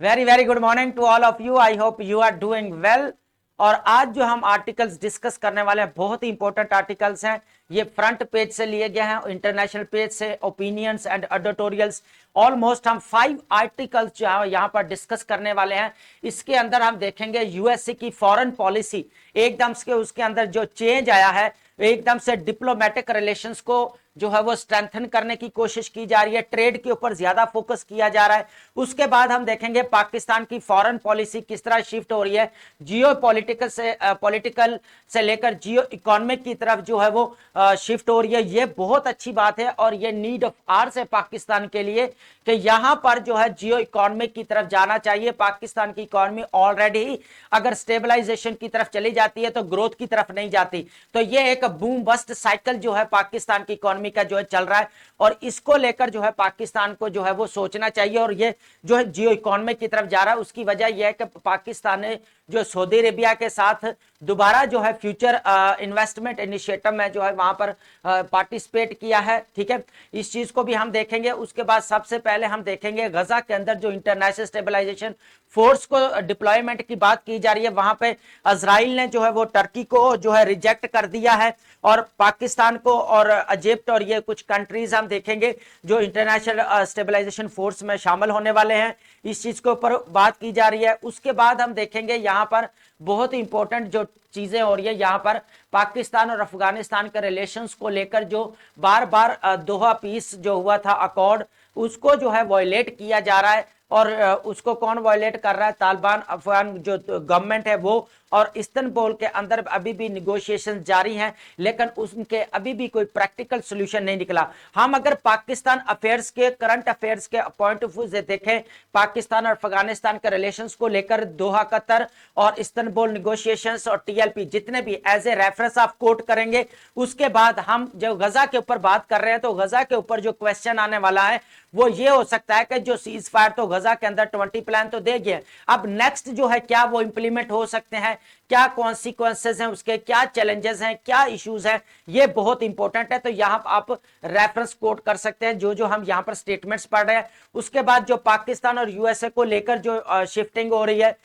Very very good morning to all of you. I hope you are doing well. और आज जो हम articles discuss करने वाले हैं बहुत ही इंपॉर्टेंट आर्टिकल्स हैं। ये फ्रंट पेज से लिए गए हैं, इंटरनेशनल पेज से, ओपिनियंस एंड एडिटोरियल्स। ऑलमोस्ट हम 5 आर्टिकल्स जो है यहाँ पर डिस्कस करने वाले हैं। इसके अंदर हम देखेंगे यूएसए की फॉरेन पॉलिसी, एकदम से उसके अंदर जो चेंज आया है, एकदम से डिप्लोमेटिक रिलेशंस को जो है वो स्ट्रेंथन करने की कोशिश की जा रही है, ट्रेड के ऊपर ज्यादा फोकस किया जा रहा है। उसके बाद हम देखेंगे पाकिस्तान की फॉरेन पॉलिसी किस तरह शिफ्ट हो रही है, जियो पॉलिटिकल से लेकर जियो इकोनॉमिक की तरफ जो है वो शिफ्ट हो रही है। ये बहुत अच्छी बात है और ये नीड ऑफ आर्स है पाकिस्तान के लिए कि यहां पर जो है जियो इकोनॉमिक की तरफ जाना चाहिए। पाकिस्तान की इकोनॉमी ऑलरेडी अगर स्टेबलाइजेशन की तरफ चली जाती है तो ग्रोथ की तरफ नहीं जाती। तो ये एक बूम बस्ट साइकिल जो है पाकिस्तान की इकोनॉमी का जो है चल रहा है और इसको लेकर जो है पाकिस्तान को जो है वो सोचना चाहिए। और ये जो है जियो इकोनॉमी की तरफ जा रहा है, उसकी वजह यह है कि पाकिस्तान ने जो सऊदी अरेबिया के साथ दोबारा जो है फ्यूचर इन्वेस्टमेंट इनिशिएटिव में जो है वहां पर पार्टिसिपेट किया है। ठीक है, इस चीज को भी हम देखेंगे। उसके बाद सबसे पहले हम देखेंगे गजा के अंदर जो इंटरनेशनल स्टेबलाइजेशन फोर्स को डिप्लॉयमेंट की बात की जा रही है, वहां पे इजराइल ने जो है वो टर्की को जो है रिजेक्ट कर दिया है और पाकिस्तान को और इजिप्ट और ये कुछ कंट्रीज हम देखेंगे जो इंटरनेशनल स्टेबलाइजेशन फोर्स में शामिल होने वाले हैं। इस चीज के ऊपर बात की जा रही है। उसके बाद हम देखेंगे यहाँ पर बहुत ही इंपॉर्टेंट जो चीजें हो रही है, यहाँ पर पाकिस्तान और अफगानिस्तान के रिलेशंस को लेकर जो बार बार दोहा पीस जो हुआ था अकॉर्ड, उसको जो है वायलेट किया जा रहा है। और उसको कौन वायलेट कर रहा है? तालिबान अफगान जो गवर्नमेंट है वो। और इस्तांबुल के अंदर अभी भी निगोशिएशन जारी हैं, लेकिन उनके अभी भी कोई प्रैक्टिकल सॉल्यूशन नहीं निकला। हम अगर पाकिस्तान अफेयर्स के, करंट अफेयर्स के पॉइंट ऑफ व्यू से देखें, पाकिस्तान और अफगानिस्तान के रिलेशंस को लेकर दोहा कतर और इस्तांबुल निगोशिएशंस और टीएलपी जितने भी एज ए रेफरेंस आप कोट करेंगे। उसके बाद हम जो गजा के ऊपर बात कर रहे हैं, तो गजा के ऊपर जो क्वेश्चन आने वाला है वो ये हो सकता है कि जो सीज फायर तो गजा के अंदर 20 प्लान तो दे गए, अब नेक्स्ट जो है क्या वो इंप्लीमेंट हो सकते हैं, क्या कॉन्सिक्वेंसेस हैं उसके, क्या चैलेंजेस हैं, क्या इश्यूज हैं, ये बहुत इंपॉर्टेंट है। तो यहां आप रेफरेंस कोट कर सकते हैं जो हम यहां पर स्टेटमेंट्स पढ़ रहे हैं। उसके बाद जो पाकिस्तान और यूएसए को लेकर जो शिफ्टिंग हो रही है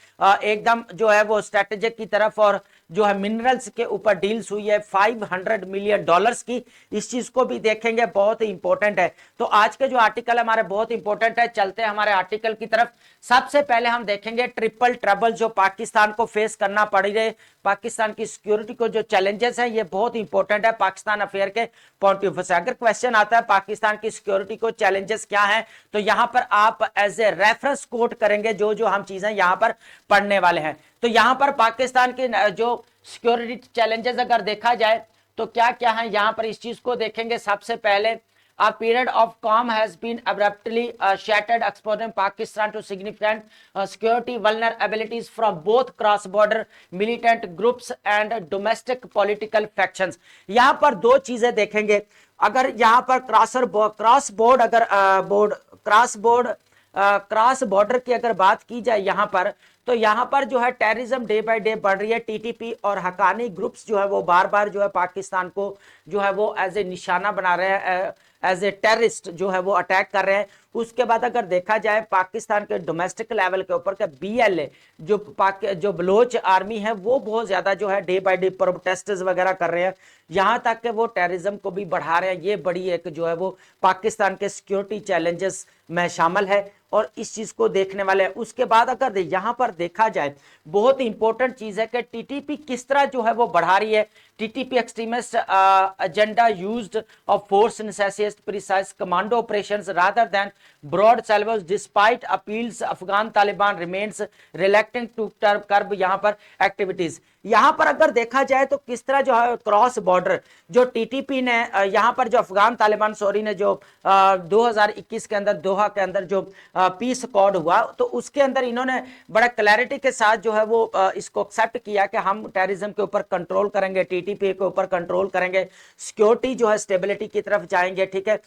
एकदम जो है वो स्ट्रेटेजिक की तरफ, और जो है मिनरल्स के ऊपर डील्स हुई है $500 मिलियन की, इस चीज को भी देखेंगे, बहुत ही इंपॉर्टेंट है। तो आज के जो आर्टिकल हमारे बहुत इंपॉर्टेंट है। चलते हैं हमारे आर्टिकल की तरफ। सबसे पहले हम देखेंगे ट्रिपल ट्रबल जो पाकिस्तान को फेस करना पड़ रही है, पाकिस्तान की सिक्योरिटी को जो चैलेंजेस हैं, ये बहुत इंपॉर्टेंट है पाकिस्तान अफेयर के पॉइंट ऑफ व्यू से। अगर क्वेश्चन आता है पाकिस्तान की सिक्योरिटी को चैलेंजेस क्या है, तो यहां पर आप एज ए रेफरेंस कोट करेंगे जो हम चीजें यहां पर पढ़ने वाले हैं। तो यहां पर पाकिस्तान के जो सिक्योरिटी चैलेंजेस अगर देखा जाए तो क्या क्या है, यहां पर इस चीज को देखेंगे। सबसे पहले a period of calm has been abruptly shattered, exposing Pakistan to significant security vulnerabilities from both cross-border militant groups and domestic political factions। यहाँ पर दो चीजें देखेंगे। अगर यहाँ पर क्रॉस बॉर्डर की अगर बात की जाए यहाँ पर, तो यहाँ पर जो है टेररिज्म डे बाय डे बढ़ रही है। टीटीपी और हकानी ग्रुप्स जो है वो बार बार जो है पाकिस्तान को जो है वो एज ए निशाना बना रहे हैं, एज ए टेररिस्ट जो है वो अटैक कर रहे हैं। उसके बाद अगर देखा जाए पाकिस्तान के डोमेस्टिक लेवल के ऊपर का बीएलए जो बलोच आर्मी है वो बहुत ज्यादा जो है डे बाय डे प्रोटेस्ट्स वगैरह कर रहे हैं, यहां तक कि वो टेररिज्म को भी बढ़ा रहे हैं। ये बड़ी एक जो है वो पाकिस्तान के सिक्योरिटी चैलेंजेस में शामिल है और इस चीज को देखने वाले हैं। उसके बाद अगर यहां पर देखा जाए, बहुत इंपॉर्टेंट चीज है कि टीटीपी किस तरह जो है वो बढ़ा रही है। TTP extremist agenda used of force necessitates precise commando operations rather than broad salvos despite appeals Afghan Taliban remains reluctant to curb यहाँ पर एक्टिविटीज। यहां पर अगर देखा जाए तो किस तरह जो है क्रॉस बॉर्डर जो टीटीपी ने यहां पर जो अफगान तालिबान ने जो 2021 के अंदर दोहा के अंदर जो पीस अकॉर्ड हुआ, तो उसके अंदर इन्होंने बड़ा क्लैरिटी के साथ जो है वो इसको एक्सेप्ट किया कि हम टेररिज्म के ऊपर कंट्रोल करेंगे, टीटीपी के ऊपर कंट्रोल करेंगे, सिक्योरिटी जो है स्टेबिलिटी की तरफ जाएंगे। ठीक है,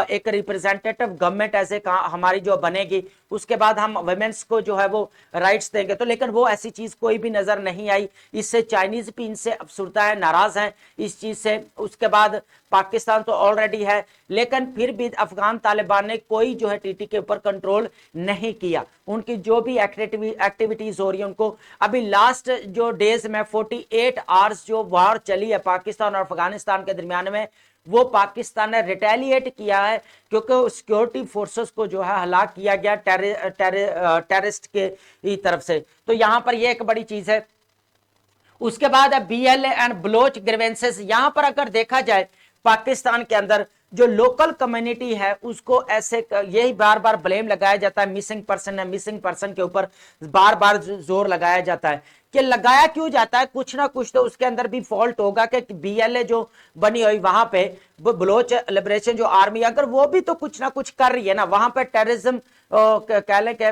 एक रिप्रेजेंटेटिव गवर्नमेंट ऐसे हमारी जो बनेगी, उसके बाद हम वुमेन्स को जो है वो राइट्स देंगे। तो लेकिन वो ऐसी चीज कोई भी नजर नहीं आई। जिससे चाइनीज भी इनसे अफसुरदा है, नाराज हैं इस चीज से। उसके बाद पाकिस्तान तो ऑलरेडी है, लेकिन फिर भी अफगान तालिबान ने कोई जो है टीटी के ऊपर कंट्रोल नहीं किया। उनकी जो भी एक्टिविटीज हो रही है उनको, अभी लास्ट जो डेज में 48 आवर्स जो वार चली है पाकिस्तान और अफगानिस्तान के दरमियान में, वो पाकिस्तान ने रिटेलिएट किया है, क्योंकि सिक्योरिटी फोर्सेस को जो है हलाक किया गया टेररिस्ट के तरफ से। तो यहां पर ये एक बड़ी चीज है। उसके बाद BLA एंड बलोच ग्रीवेंसेस, यहां पर अगर देखा जाए पाकिस्तान के अंदर जो लोकल कम्युनिटी है उसको ऐसे यही बार बार ब्लेम लगाया जाता है, मिसिंग पर्सन है, मिसिंग पर्सन के ऊपर बार बार जोर लगाया जाता है। कि लगाया क्यों जाता है, कुछ ना कुछ तो उसके अंदर भी फॉल्ट होगा कि BLA जो बनी हुई वहां पे बलोच लिबरेशन जो आर्मी, अगर वो भी तो कुछ ना कुछ कर रही है ना वहां पे, टेररिज्म कह लें कि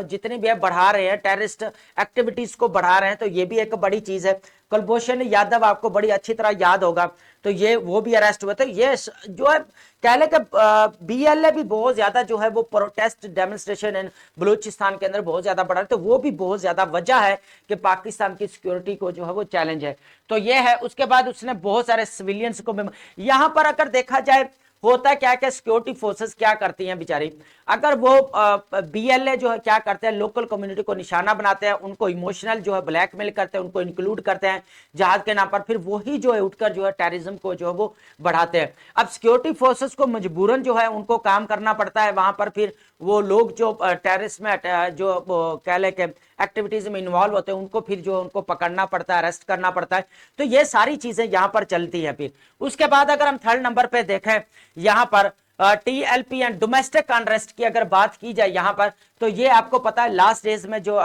जितनी भी है बढ़ा रहे हैं, टेररिस्ट एक्टिविटीज को बढ़ा रहे हैं, तो ये भी एक बड़ी चीज है। कुलभूषण यादव आपको बड़ी अच्छी तरह याद होगा, तो ये वो भी अरेस्ट हुए थे। ये जो है कह लें कि BLA भी बहुत ज्यादा जो है वो प्रोटेस्ट डेमोन्स्ट्रेशन इन बलूचिस्तान के अंदर बहुत ज्यादा बढ़ा है, तो वो भी बहुत ज्यादा वजह है कि पाकिस्तान की सिक्योरिटी को जो है वो चैलेंज है। तो ये है। उसके बाद उसने बहुत सारे सिविलियंस को, यहां पर अगर देखा जाए होता क्या क्या सिक्योरिटी फोर्सेस क्या करती हैं बेचारी, अगर वो BLA जो है क्या करते हैं, लोकल कम्युनिटी को निशाना बनाते हैं, उनको इमोशनल जो है ब्लैकमेल करते हैं, उनको इंक्लूड करते हैं जहाज के नाम पर, फिर वही जो है उठकर जो है टेररिज्म को जो है वो बढ़ाते हैं। अब सिक्योरिटी फोर्सेस को मजबूरन जो है उनको काम करना पड़ता है वहां पर, फिर वो लोग जो टेररिस्ट में जो कह ले के एक्टिविटीज में इन्वॉल्व होते हैं उनको फिर जो उनको पकड़ना पड़ता है, अरेस्ट करना पड़ता है। तो ये सारी चीजें यहां पर चलती हैं। फिर उसके बाद अगर हम थर्ड नंबर पे देखें यहां पर TLP एंड डोमेस्टिक अनरेस्ट की अगर बात की जाए यहां पर, तो ये आपको पता है लास्ट डेज में जो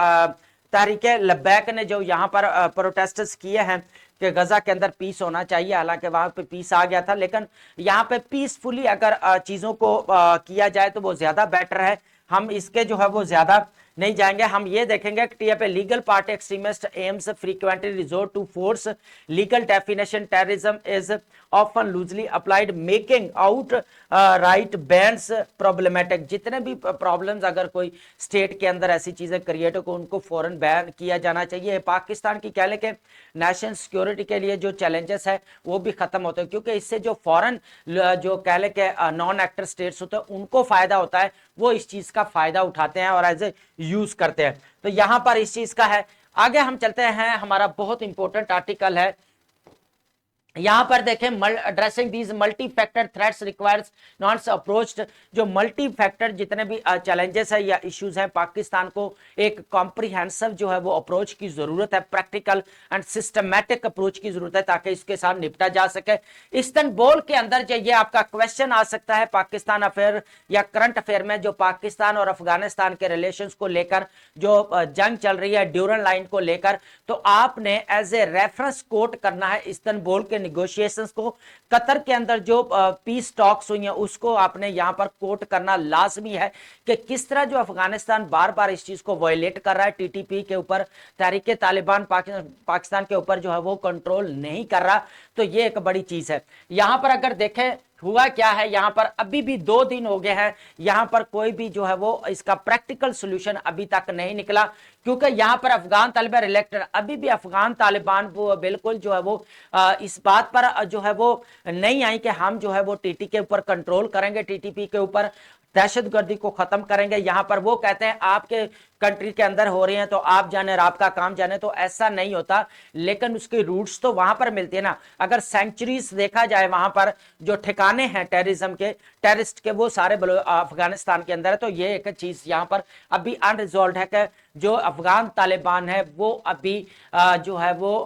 तहरीके लब्बैक ने जो यहां पर प्रोटेस्ट्स किए हैं कि गजा के अंदर पीस होना चाहिए, हालांकि वहां पे पीस आ गया था, लेकिन यहां पे पीसफुली अगर चीजों को किया जाए तो वो ज्यादा बेटर है। हम इसके जो है वो ज्यादा नहीं जाएंगे। हम ये देखेंगे कि TTP legal party extremist aims frequently resort to force legal definition terrorism is often loosely applied making outright bans problematic. जितने भी प्रॉब्लम्स अगर कोई स्टेट के अंदर ऐसी चीजें क्रिएट हो उनको फौरन बैन किया जाना चाहिए। पाकिस्तान की कह लें कि नेशनल सिक्योरिटी के लिए जो चैलेंजेस है वो भी खत्म होते हैं, क्योंकि इससे जो फॉरेन जो कह लें कि नॉन एक्टर स्टेट्स होते हैं उनको फायदा होता है, वो इस चीज का फायदा उठाते हैं और एज ए यूज करते हैं। तो यहां पर इस चीज का है। आगे हम चलते हैं, हमारा बहुत इंपॉर्टेंट आर्टिकल है यहां पर देखें, addressing these multi factor threats requires nuanced approached. जो मल्टी फैक्टर जितने भी चैलेंजेस है या इश्यूज हैं, पाकिस्तान को एक कॉम्प्रिहेंसिव जो है वो अप्रोच की जरूरत है, प्रैक्टिकल एंड सिस्टमैटिक अप्रोच की जरूरत है ताकि इसके साथ निपटा जा सके। इस्तांबुल के अंदर जो ये आपका क्वेश्चन आ सकता है पाकिस्तान अफेयर या करंट अफेयर में, जो पाकिस्तान और अफगानिस्तान के रिलेशंस को लेकर जो जंग चल रही है ड्यूरन लाइन को लेकर, तो आपने एज ए रेफरेंस कोट करना है इस्तांबुल के नेगोशिएशंस को। कतर के अंदर जो पीस टॉक्स हुई हैं उसको आपने यहां पर कोट करना लाजमी है कि किस तरह जो अफगानिस्तान बार बार इस चीज को वायलेट कर रहा है, TTP के ऊपर, तहरीके तालिबान पाकिस्तान के ऊपर जो है वो कंट्रोल नहीं कर रहा। तो ये एक बड़ी चीज है। यहां पर अगर देखें हुआ क्या है, यहां पर अभी भी 2 दिन हो गए हैं, यहां पर कोई भी जो है वो इसका प्रैक्टिकल सॉल्यूशन अभी तक नहीं निकला, क्योंकि यहां पर अफगान तालिबान रिलेक्टेड अभी भी अफगान तालिबान वो बिल्कुल जो है वो इस बात पर जो है वो नहीं आई कि हम जो है वो TT के ऊपर कंट्रोल करेंगे, TTP के ऊपर दहशतगर्दी को खत्म करेंगे। यहां पर वो कहते हैं आपके कंट्री के अंदर हो रही हैं तो आप जाने और आपका काम जाने, तो ऐसा नहीं होता, लेकिन उसकी रूट्स तो वहां पर मिलती है ना। अगर सेंचुरीज देखा जाए वहां पर जो ठिकाने हैं टेररिज्म के, टेररिस्ट के, वो सारे अफगानिस्तान के अंदर है। तो ये एक चीज यहां पर अभी अनरिजॉल्व है कि जो अफगान तालिबान है वो अभी जो है वो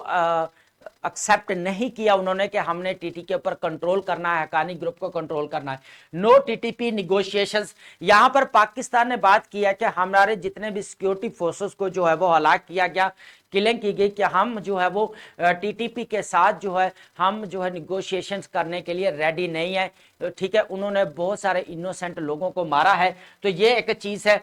एक्सेप्ट नहीं किया उन्होंने कि हमने TT के ऊपर कंट्रोल करना है, हकानी ग्रुप को कंट्रोल करना है। No TTP negotiations. यहां पर पाकिस्तान ने बात किया कि हमारे जितने भी सिक्योरिटी फोर्सेस को जो है वो हलाक किया गया, किलिंग की गई, कि हम जो है वो TTP के साथ जो है हम जो है निगोशिएशंस करने के लिए रेडी नहीं है। ठीक है, उन्होंने बहुत सारे इनोसेंट लोगों को मारा है, तो ये एक चीज है।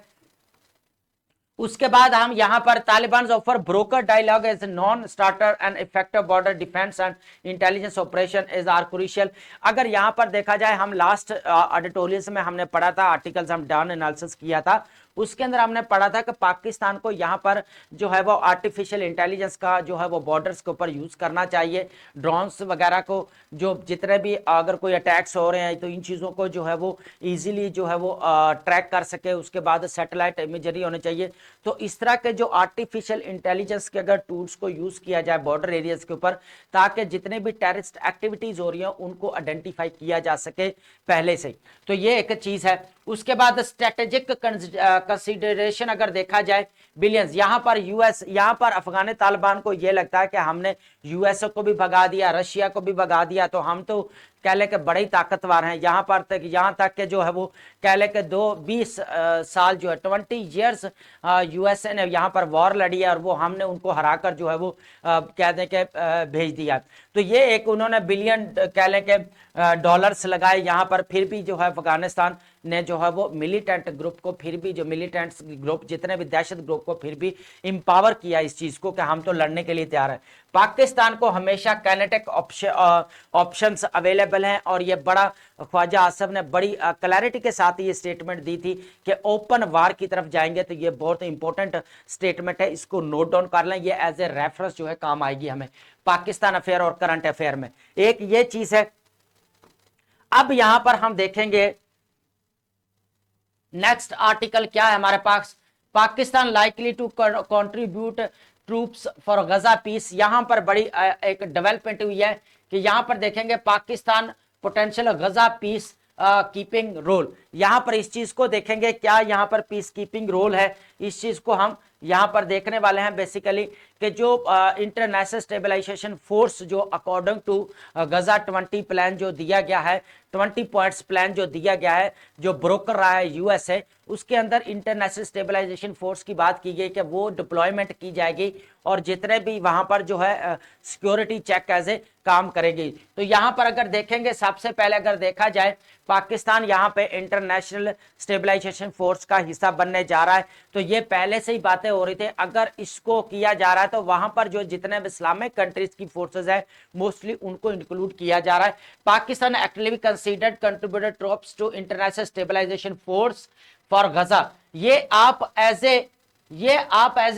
उसके बाद हम यहां पर Taliban offer broker dialogue as non starter and effective border defence and intelligence operation is are crucial. अगर यहां पर देखा जाए, हम लास्ट एडिटोरियल्स में हमने पढ़ा था, आर्टिकल्स हम डाउन एनालिसिस किया था, उसके अंदर हमने पढ़ा था कि पाकिस्तान को यहाँ पर जो है वो आर्टिफिशियल इंटेलिजेंस का जो है वो बॉर्डर्स के ऊपर यूज करना चाहिए, ड्रोन्स वगैरह को, जो जितने भी अगर कोई अटैक्स हो रहे हैं तो इन चीजों को जो है वो इजीली जो है वो ट्रैक कर सके। उसके बाद सैटेलाइट इमेजरी होनी चाहिए। तो इस तरह के जो आर्टिफिशियल इंटेलिजेंस के अगर टूल्स को यूज किया जाए बॉर्डर एरियाज के ऊपर, ताकि जितने भी टेररिस्ट एक्टिविटीज हो रही हैं उनको आइडेंटिफाई किया जा सके पहले से। तो ये एक चीज है। उसके बाद स्ट्रेटेजिक कंसीडरेशन अगर देखा जाए बिलियंस, यहां पर यूएस, यहां पर अफगान तालिबान को यह लगता है कि हमने यूएसए को भी भगा दिया, रशिया को भी भगा दिया, तो हम तो कह ले के बड़े ही ताकतवर हैं। यहां पर तक, यहां तक के जो है वो कह ले के 20 साल जो है 20 ईयर्स यूएसए ने यहां पर वॉर लड़ी है और वो हमने उनको हराकर जो है वो कह दें के भेज दिया। तो ये एक उन्होंने बिलियन कह लें के डॉलर्स लगाए यहां पर। फिर भी जो है अफगानिस्तान ने जो है वो मिलिटेंट ग्रुप को, फिर भी जो मिलिटेंट ग्रुप जितने भी दहशत ग्रुप को फिर भी इंपावर किया इस चीज को कि हम तो लड़ने के लिए तैयार है। पाकिस्तान को हमेशा काइनेटिक ऑप्शंस अवेलेबल हैं और ये बड़ा ख्वाजा आसिफ ने बड़ी क्लैरिटी के साथ ये स्टेटमेंट दी थी कि ओपन वार की तरफ जाएंगे। तो ये बहुत इंपॉर्टेंट स्टेटमेंट है, इसको नोट डाउन कर लें, ये एज ए रेफरेंस जो है काम आएगी हमें पाकिस्तान अफेयर और करंट अफेयर में। एक ये चीज है। अब यहां पर हम देखेंगे नेक्स्ट आर्टिकल क्या है हमारे पास, Pakistan likely to contribute troops for Gaza peace. यहां पर बड़ी एक डेवलपमेंट हुई है कि यहां पर देखेंगे पाकिस्तान पोटेंशियल गजा पीस कीपिंग रोल। यहां पर इस चीज को देखेंगे क्या यहां पर पीस कीपिंग रोल है, इस चीज को हम यहां पर देखने वाले हैं बेसिकली कि जो इंटरनेशनल स्टेबलाइजेशन फोर्स जो अकॉर्डिंग टू गजा 20 प्लान जो दिया गया है, 20 पॉइंट्स प्लान जो दिया गया है, जो ब्रोकर रहा है यूएसए, उसके अंदर इंटरनेशनल स्टेबलाइजेशन फोर्स की बात की गई कि वो डिप्लॉयमेंट की जाएगी और जितने भी वहां पर जो है सिक्योरिटी चेक एज ए काम करेगी। तो यहां पर अगर देखेंगे सबसे पहले अगर देखा जाए पाकिस्तान यहां पे इंटरनेशनल स्टेबलाइजेशन फोर्स का हिस्सा बनने जा रहा है। तो ये पहले से ही बातें हो रही थी, अगर इसको किया जा रहा है तो वहां पर जो जितने भी इस्लामिक कंट्रीज की फोर्सेस है मोस्टली उनको इंक्लूड किया जा रहा है। Pakistan actively considered contributed troops to international stabilization force for Gaza. ये आप एज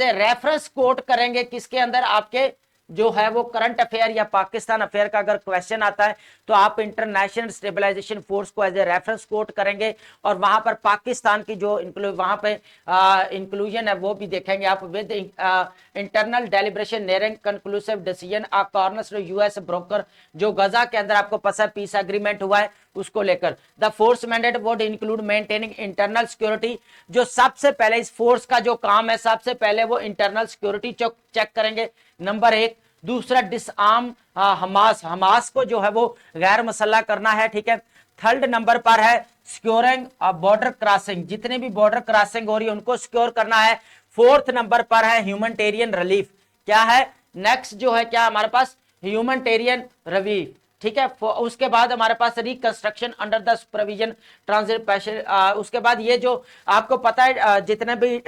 ए रेफरेंस कोट करेंगे किसके अंदर, आपके जो है वो करंट अफेयर या पाकिस्तान अफेयर का अगर क्वेश्चन आता है तो आप इंटरनेशनल स्टेबलाइजेशन फोर्स को एज ए रेफरेंस कोट करेंगे और वहां पर पाकिस्तान की जो वहां पे इंक्लूजन है वो भी देखेंगे आप। With internal deliberation nearing conclusive decision a cornerstone US broker, जो गजा के अंदर आपको पता है पीस एग्रीमेंट हुआ है उसको लेकर। The force mandate would include maintaining internal security. जो सबसे पहले इस फोर्स का जो काम है सबसे पहले वो इंटरनल सिक्योरिटी चेक करेंगे, नंबर 1। दूसरा डिसआर्म हमास को जो है वो गैर मसल्ला करना है, ठीक है। थर्ड नंबर पर है सिक्योरिंग बॉर्डर क्रॉसिंग, जितने भी बॉर्डर क्रॉसिंग हो रही है उनको सिक्योर करना है। फोर्थ नंबर पर है ह्यूमैनिटेरियन रिलीफ। क्या है नेक्स्ट जो है क्या हमारे पास, ह्यूमैनिटेरियन रिलीफ, ठीक है। उसके बाद हमारे पास reconstruction under the supervision transit passage. उसके बाद ये जो आपको पता है जितने भी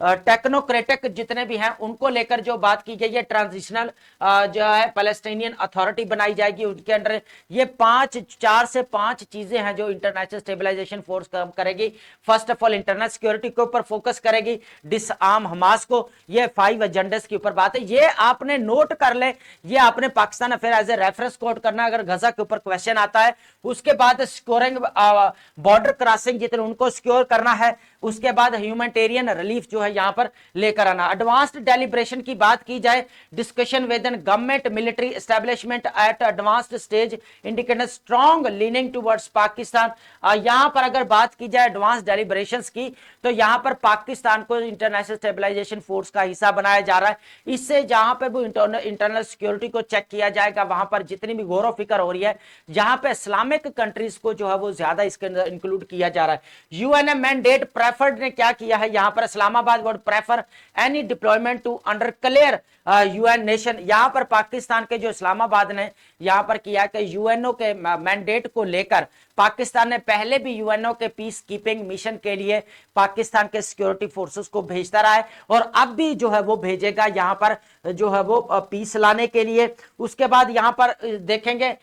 टेक्नोक्रेटिक जितने भी हैं उनको लेकर जो बात की गई है, ट्रांजिशनल जो है पैलेस्टीनियन अथॉरिटी बनाई जाएगी उनके अंडर। ये 4 से 5 चीजें हैं जो इंटरनेशनल स्टेबलाइजेशन फोर्स काम करेगी। First of all internal security के ऊपर फोकस करेगी, डिसआर्म हमास को, ये 5 एजेंडस के ऊपर बात है। ये आपने नोट कर ले, ये आपने Pakistan affair as a reference quote करना अगर गजा के ऊपर क्वेश्चन आता है। उसके बाद सिक्योरिंग बॉर्डर क्रॉसिंग जितने उनको सिक्योर करना है। उसके बाद ह्यूमैनिटेरियन रिलीफ जो है यहां पर लेकर आना। एडवांस्ड डेलिब्रेशन की बात की जाए, discussion within government military establishment at advanced stage indicate strong leaning towards Pakistan. यहां पर अगर बात की जाए एडवांस डेलिब्रेशंस की तो यहां पर पाकिस्तान को इंटरनेशनल स्टेबलाइजेशन फोर्स का हिस्सा बनाया जा रहा है। इससे जहां पे वो इंटरनल सिक्योरिटी को चेक किया जाएगा, वहां पर जितनी भी गौर फिक्र हो रही है, जहां पे इस्लामिक कंट्रीज को जो है वो ज्यादा इसके अंदर इंक्लूड किया जा रहा है। यूएनए मैंडेट प्रेफर्ड ने क्या किया है, यहां पर Islamabad would prefer any deployment to under clear UN nation. यहां पर पाकिस्तान के जो इस्लामाबाद ने यहां पर किया कि यूएनओ के मैंडेट को लेकर पाकिस्तान ने पहले भी यूएनओ के पीस कीपिंग मिशन के लिए पाकिस्तान के सिक्योरिटी फोर्सेस को भेजता रहा है और अब भी जो है वो भेजेगा यहां पर जो है वो पीस लाने के लिए। उसके बाद यहां पर देखेंगे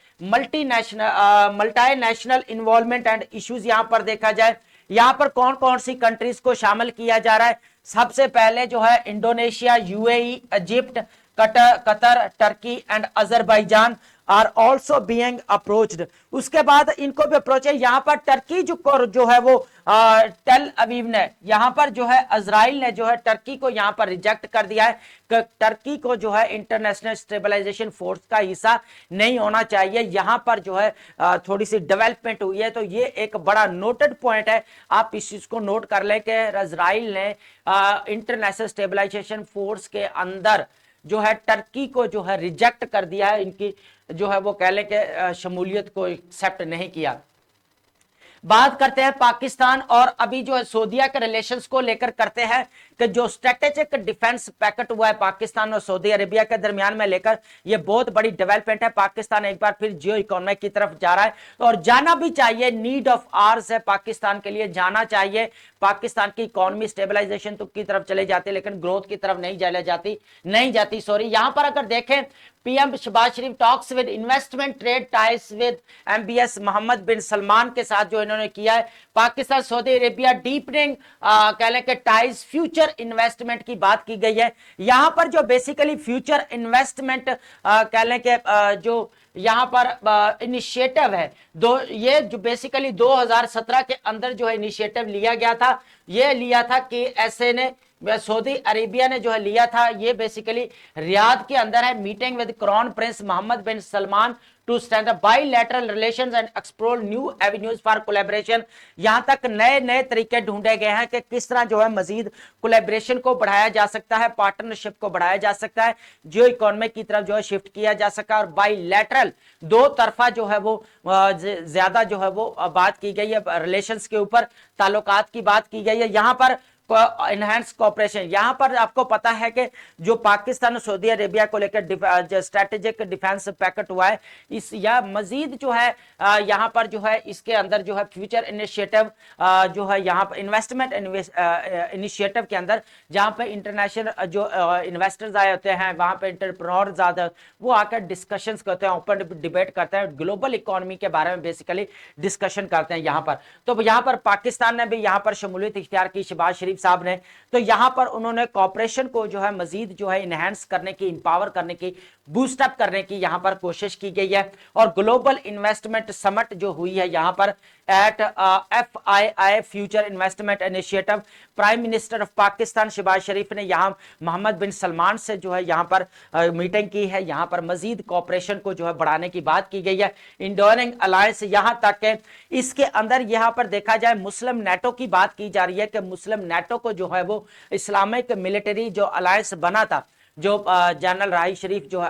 मल्टीनेशनल इन्वॉल्वमेंट एंड इश्यूज, यहां पर देखा जाए यहाँ पर कौन कौन सी कंट्रीज को शामिल किया जा रहा है? सबसे पहले जो है Indonesia, UAE, Egypt, Qatar, Turkey and Azerbaijan are also being approached. उसके बाद इनको भी अप्रोच है। यहां पर टर्की जो है वो टेल अवीव ने, यहां पर जो है इजराइल ने जो है टर्की को यहां पर रिजेक्ट कर दिया है कि टर्की को जो है इंटरनेशनल स्टेबलाइजेशन फोर्स का हिस्सा नहीं होना चाहिए। यहां पर जो है थोड़ी सी डेवलपमेंट हुई है, तो ये एक बड़ा नोटेड पॉइंट है, आप इस चीज को नोट कर लें कि इजराइल ने इंटरनेशनल स्टेबलाइजेशन फोर्स के अंदर जो है टर्की को जो है रिजेक्ट कर दिया है, इनकी जो है वो कह लें कि शमूलियत को एक्सेप्ट नहीं किया। बात करते हैं पाकिस्तान और अभी जो है सऊदीया के रिलेशंस को लेकर करते हैं कि जो स्ट्रेटेजिक डिफेंस पैक्ट हुआ है पाकिस्तान और सऊदी अरेबिया के दरमियान में लेकर, ये बहुत बड़ी डेवलपमेंट है। पाकिस्तान एक बार फिर जियो इकोनॉमी की तरफ जा रहा है और जाना भी चाहिए, नीड ऑफ आवर्स है पाकिस्तान के लिए, जाना चाहिए। पाकिस्तान की इकोनॉमी स्टेबलाइजेशन तो की तरफ चले जाती, लेकिन ग्रोथ की तरफ नहीं जाती सॉरी। यहां पर अगर देखें, PM Shahbaz Sharif talks with investment trade ties with MBS Mohammed bin Salman के साथ जो इन्होंने किया है, पाकिस्तान सऊदी अरेबिया डीपनिंग कह लें कि टाइज फ्यूचर इन्वेस्टमेंट की बात की गई है। यहां पर जो बेसिकली फ्यूचर इन्वेस्टमेंट कह लें कि जो यहां पर इनिशिएटिव है, ये जो बेसिकली 2017 के अंदर जो है इनिशिएटिव लिया गया था, ये लिया था कि ऐसे ने सऊदी अरेबिया ने जो है लिया था, ये बेसिकली रियाद के अंदर है, meeting with crown prince Mohammed bin Salman to stand up bilateral relations and explore new avenues for collaboration. यहां तक नए नए तरीके ढूंढे गए हैं कि किस तरह जो है मजीद कोलैबोरेशन को बढ़ाया जा सकता है, पार्टनरशिप को बढ़ाया जा सकता है, जियो इकोनॉमी की तरफ जो है शिफ्ट किया जा सका, और बायलैटरल दो तरफा जो है वो ज्यादा जो है वो बात की गई है, रिलेशंस के ऊपर ताल्लुकात की बात की गई है। यहां पर एनहांस कोऑपरेशन, यहां पर आपको पता है कि जो पाकिस्तान और सऊदी अरेबिया को लेकर स्ट्रेटेजिक डिफेंस पैक्ट हुआ है, इस या मजीद जो है यहां पर जो है इसके अंदर जो है फ्यूचर इनिशिएटिव जो है यहां पर इन्वेस्टमेंट इनिशिएटिव के अंदर, जहां पे इंटरनेशनल जो इन्वेस्टर्स आए होते हैं, वहां पे एंटरप्रेन्योर्स आते हैं, वो आकर डिस्कशंस करते हैं, ओपन डिबेट करते हैं, ग्लोबल इकोनॉमी के बारे में बेसिकली डिस्कशन करते हैं यहां पर। तो यहां पर पाकिस्तान ने भी यहां पर शमूलियत इख्तियार की, शहबाज शरीफ साहब ने, तो यहां पर उन्होंने कॉपरेशन को जो है मजीद जो है इनहेंस करने की, इंपावर करने की, बूस्ट अप करने की यहां पर कोशिश की गई है। और ग्लोबल इन्वेस्टमेंट समिट जो हुई है यहां पर at FII future investment initiative, prime minister of Pakistan Shahbaz Sharif ने यहां मोहम्मद बिन सलमान से जो है यहां पर मीटिंग की है, यहां पर मजीद कॉपरेशन को जो है बढ़ाने की बात की गई है, इंडोरिंग अलायंस, यहां तक के इसके अंदर यहां पर देखा जाए मुस्लिम नेटो की बात की जा रही है कि मुस्लिम नेटो को जो है वो इस्लामिक मिलिट्री जो अलायंस बना था, जो जनरल राही शरीफ जो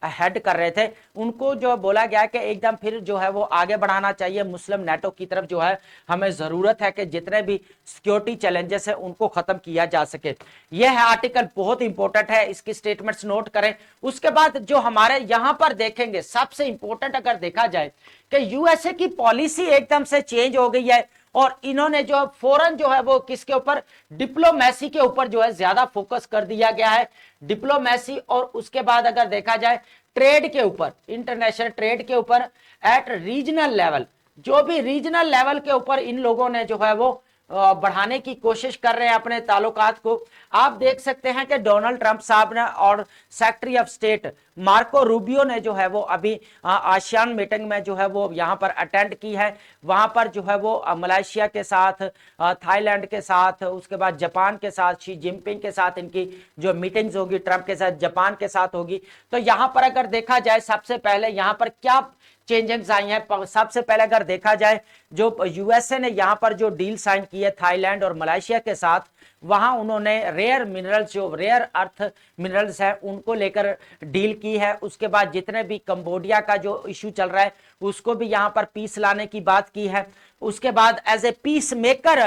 हेड कर रहे थे, उनको जो बोला गया कि एकदम फिर जो है वो आगे बढ़ाना चाहिए मुस्लिम नेटो की तरफ, जो है हमें जरूरत है कि जितने भी सिक्योरिटी चैलेंजेस है उनको खत्म किया जा सके। यह है आर्टिकल, बहुत इंपॉर्टेंट है, इसकी स्टेटमेंट्स नोट करें। उसके बाद जो हमारे यहां पर देखेंगे सबसे इंपॉर्टेंट अगर देखा जाए कि यूएसए की पॉलिसी एकदम से चेंज हो गई है, और इन्होंने जो फौरन जो है वो किसके ऊपर, डिप्लोमेसी के ऊपर जो है ज्यादा फोकस कर दिया गया है, डिप्लोमेसी, और उसके बाद अगर देखा जाए ट्रेड के ऊपर, इंटरनेशनल ट्रेड के ऊपर एट रीजनल लेवल, जो भी रीजनल लेवल के ऊपर इन लोगों ने जो है वो बढ़ाने की कोशिश कर रहे हैं अपने ताल्लुकात को। आप देख सकते हैं कि डोनाल्ड ट्रंप साहब ने और secretary of state Marco Rubio ने जो है वो अभी आसियान मीटिंग में जो है वो यहां पर अटेंड की है। वहां पर जो है वो मलेशिया के साथ, थाईलैंड के साथ, उसके बाद जापान के साथ, शी जिनपिंग के साथ इनकी जो मीटिंग्स होगी, ट्रंप के साथ जापान के साथ होगी। तो यहां पर अगर देखा जाए सबसे पहले यहां पर क्या चेंजेस आई हैं, सबसे पहले अगर देखा जाए जो यूएसए ने यहां पर जो डील साइन की है थाईलैंड और मलेशिया के साथ, वहां उन्होंने रेयर मिनरल्स, जो रेयर अर्थ मिनरल्स है उनको लेकर डील की है। उसके बाद जितने भी कंबोडिया का जो इशू चल रहा है उसको भी यहां पर पीस लाने की बात की है। उसके बाद as a peacemaker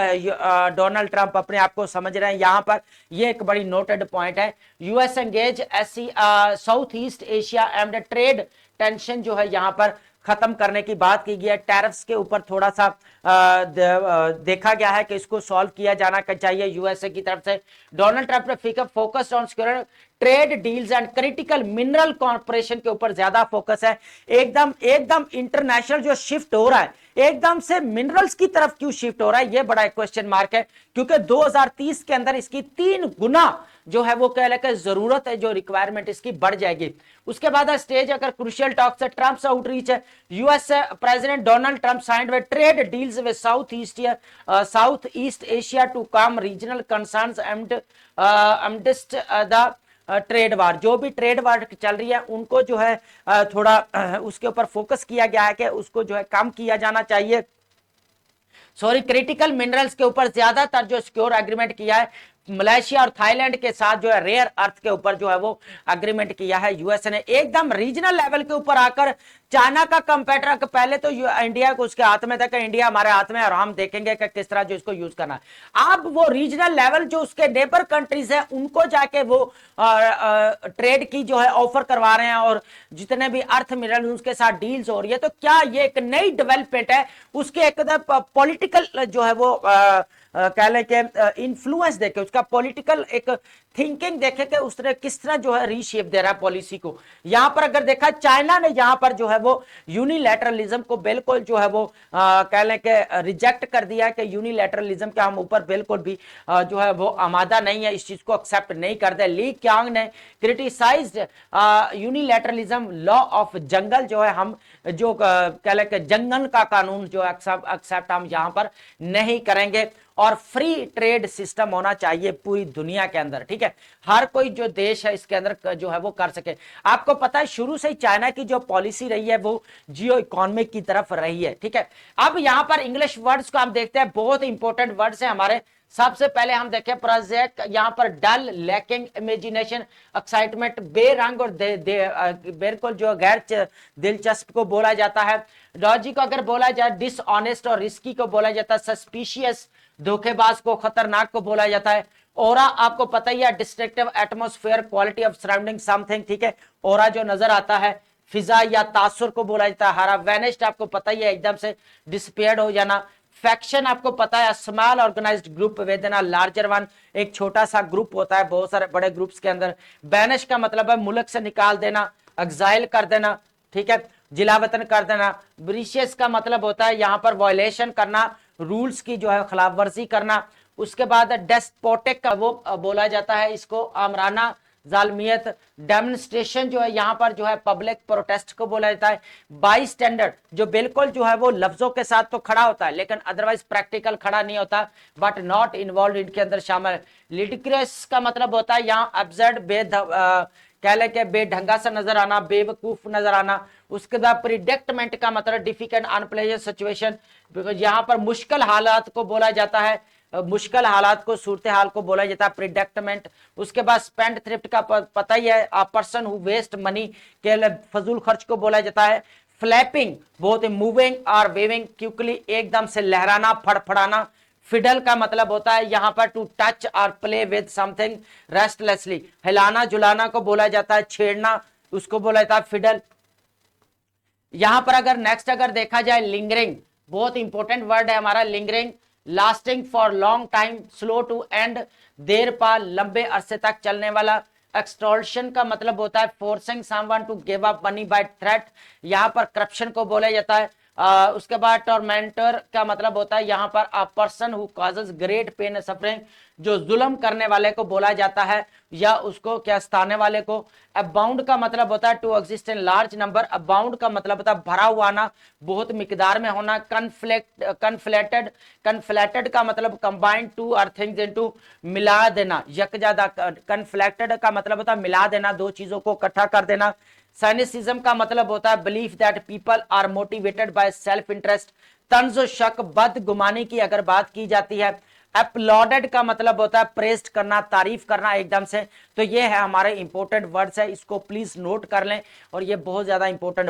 Donald Trump अपने आप को समझ रहे हैं यहां पर, ये एक बड़ी नोटेड पॉइंट है। US engage south east Asia and trade tension जो है यहां पर खत्म करने की बात की गई है। टैरिफ्स के ऊपर थोड़ा सा देखा गया है कि इसको सॉल्व किया जाना चाहिए यूएसए की तरफ से। डोनाल्ड ट्रंप ने focused on secure trade deals and critical mineral corporation के ऊपर ज्यादा फोकस है। एकदम इंटरनेशनल जो शिफ्ट हो रहा है, एकदम से मिनरल्स की तरफ क्यों शिफ्ट हो रहा है, ये बड़ा क्वेश्चन मार्क है, क्योंकि 2030 के अंदर इसकी 3 गुना जो है वो कह लेकर जरूरत है, जो रिक्वायरमेंट इसकी बढ़ जाएगी। उसके बाद स्टेज अगर क्रूशियल टॉक्स है, ट्रम्प्स आउटरीच है, US president Donald Trump signed with trade deals with south east Asia to calm regional concerns amidst the trade war. जो भी ट्रेड वार चल रही है उनको जो है थोड़ा उसके ऊपर फोकस किया गया है कि उसको जो है कम किया जाना चाहिए। सॉरी, क्रिटिकल मिनरल्स के ऊपर ज्यादातर जो सिक्योर एग्रीमेंट किया है मलेशिया और थाईलैंड के साथ, जो है रेयर अर्थ के ऊपर जो है वो एग्रीमेंट किया है यूएसए ने। एकदम रीजनल लेवल के ऊपर आकर चाइना का कंपेटर, पहले तो इंडिया को उसके हाथ में था कि इंडिया हमारे हाथ में और हम देखेंगे कि किस तरह जो इसको यूज करना है। अब वो रीजनल लेवल जो उसके नेबर कंट्रीज है उनको जाके वो ट्रेड की जो है ऑफर करवा रहे हैं और जितने भी अर्थ मिनरल उसके साथ डील्स हो रही है। तो क्या ये एक नई डेवलपमेंट है, उसके एकदम पॉलिटिकल जो है वो कह लें कि इन्फ्लुएंस देखे, उसका पॉलिटिकल एक थिंकिंग देखे कि उसने किस तरह जो है रीशेप दे रहा है पॉलिसी को। यहां पर अगर देखा चाइना ने यहां पर जो है वो यूनिलैटरलिज्म को बिल्कुल जो है वो कह लें कि रिजेक्ट कर दिया कि यूनिलैटरलिज्म के हम ऊपर बिल्कुल भी जो है वो आमादा नहीं है, इस चीज को एक्सेप्ट नहीं करते। ली क्यांग ने क्रिटिसाइज्ड यूनिलैटरलिज्म लॉ ऑफ जंगल, जो है हम जो कह लें कि जंगल का कानून जो एक्सेप्ट हम यहां पर नहीं करेंगे, और फ्री ट्रेड सिस्टम होना चाहिए पूरी दुनिया के अंदर। ठीक है, हर कोई जो देश है इसके अंदर जो है वो कर सके। आपको पता है शुरू से ही चाइना की जो पॉलिसी रही है वो जियो इकोनॉमिक की तरफ रही है। ठीक है, अब यहां पर इंग्लिश वर्ड्स को हम देखते हैं, बहुत इंपॉर्टेंट वर्ड्स है हमारे। सबसे पहले हम देखें प्रोजेक्ट, यहां पर डल, लैकिंग इमेजिनेशन, एक्साइटमेंट, बेरंग और बिल्कुल जो गैर दिलचस्प को बोला जाता है। लॉजिक को अगर बोला जाए डिसऑनेस्ट और रिस्की को बोला जाता है। सस्पिशियस, धोखेबाज को, खतरनाक को बोला जाता है। ओरा आपको पता ही है, destructive atmosphere, quality of surrounding something. ठीक है, ओरा जो नजर आता है, फिजा या तासुर को बोला जाता है। हरा, वेनिस्ड आपको पता ही है, एकदम से डिसपेयर्ड हो जाना। फैक्शन आपको पता है, small organised group within a larger one, एक छोटा सा ग्रुप होता है बहुत सारे बड़े ग्रुप्स के अंदर। बैनिश का मतलब है मुल्क से निकाल देना, एक्साइल कर देना। ठीक है, जिलावतन कर देना। ब्रिशियस का मतलब होता है यहां पर वायलेशन करना, रूल्स की जो है खिलाफ वर्जी करना। उसके बाद डेस्पोटिक का वो बोला जाता है, इसको आमराना जालमियत। डेमोन्स्ट्रेशन जो है यहाँ पर जो है पब्लिक प्रोटेस्ट को बोला जाता है। बाई स्टैंडर्ड जो बिल्कुल जो है वो लफ्जों के साथ तो खड़ा होता है लेकिन अदरवाइज प्रैक्टिकल खड़ा नहीं होता, बट नॉट इन्वॉल्व इनके अंदर शामिल। लिडिक्रस का मतलब होता है यहाँ अब्सर्ड, कह ले के बेढंगा सा नजर आना, बेवकूफ नजर आना। उसके बाद प्रिडिक्टमेंट का मतलब डिफिकल्ट अनप्लेजेंट सिचुएशन, यहाँ पर मुश्किल हालात को बोला जाता है, मुश्किल हालात को, सूरत हाल को बोला जाता है प्रिडिक्टमेंट। उसके बाद स्पेंड थ्रिफ्ट का पता ही है, a person who waste money के फजूल खर्च को बोला जाता है। फ्लैपिंग बहुत ही मूविंग और वेविंग क्विकली, एकदम से लहराना, फड़फड़ाना। फिडल का मतलब होता है यहाँ पर टू टच और प्ले विद समथिंग रेस्टलेसली, हिलाना झुलाना को बोला जाता है, छेड़ना उसको बोला जाता है फिडल। यहां पर अगर नेक्स्ट अगर देखा जाए लिंगरिंग, बहुत इंपॉर्टेंट वर्ड है हमारा lingering. Lasting for long time, slow to end, देर पा, लंबे अरसे तक चलने वाला। एक्सटॉर्शन का मतलब होता है forcing someone to give up money by threat, यहाँ पर करप्शन को बोला जाता है। उसके बाद टॉर्मेंटर का मतलब होता है यहाँ पर अ person who causes great pen suffering, जो जुल्म करने वाले को बोला जाता है या उसको क्या सताने वाले को। अबाउंड का मतलब होता है to exist in large number, abound का मतलब होता है भरा हुआ आना, बहुत मिकदार में होना। कन्फ्लेटेड का मतलब कंबाइंड टू और थिंग्स इनटू, मिला देना, यकजादा। कन्फ्लेक्टेड का मतलब होता है मिला देना, दो चीजों को इकट्ठा कर देना। साइनिसिज्म का मतलब होता है belief that people are motivated by self interest, तंज शक, बदगुमानी की अगर बात की जाती है। अपलॉडेड का मतलब होता है प्रेस्ड करना, तारीफ करना एकदम से। तो ये है हमारे इंपॉर्टेंट वर्ड्स है, इसको प्लीज नोट कर लें और ये बहुत ज्यादा इंपॉर्टेंट